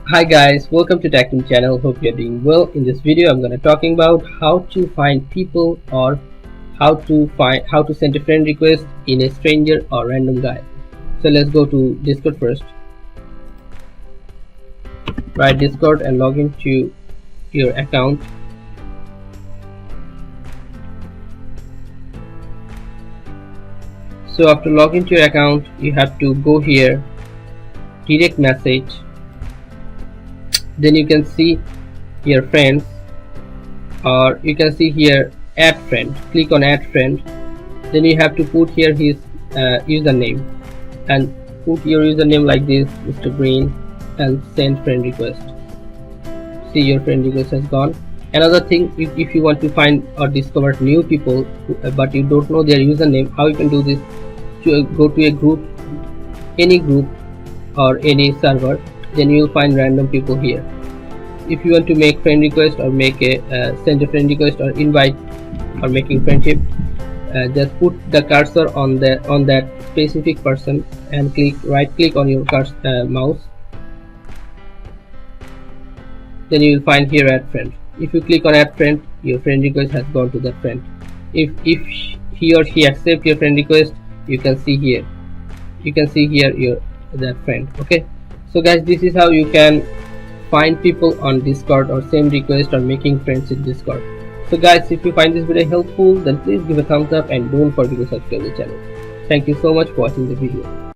Hi guys, welcome to TechTeam channel. Hope you're doing well. In this video, I'm gonna talking about how to find people or how to send a friend request in a stranger or random guy. So let's go to Discord first. Write Discord and log into your account. So after logging to your account, you have to go here, direct message. Then you can see your friends, or you can see here add friend. Click on add friend. Then you have to put here his username and put your username like this, Mr. Green, and send friend request. See, your friend request has gone. Another thing, if you want to find or discover new people but you don't know their username, how you can do this? To go to a group, any group or any server, then you will find random people here. If you want to make friend request or make a send a friend request or invite or making friendship, just put the cursor on that specific person and right click on your mouse. Then you will find here add friend. If you click on add friend, your friend request has gone to that friend. If he or she accept your friend request, you can see here your that friend. Okay, so guys, this is how you can find people on Discord or send request or making friends in Discord. So guys, if you find this video helpful, then please give a thumbs up and don't forget to subscribe the channel. Thank you so much for watching the video.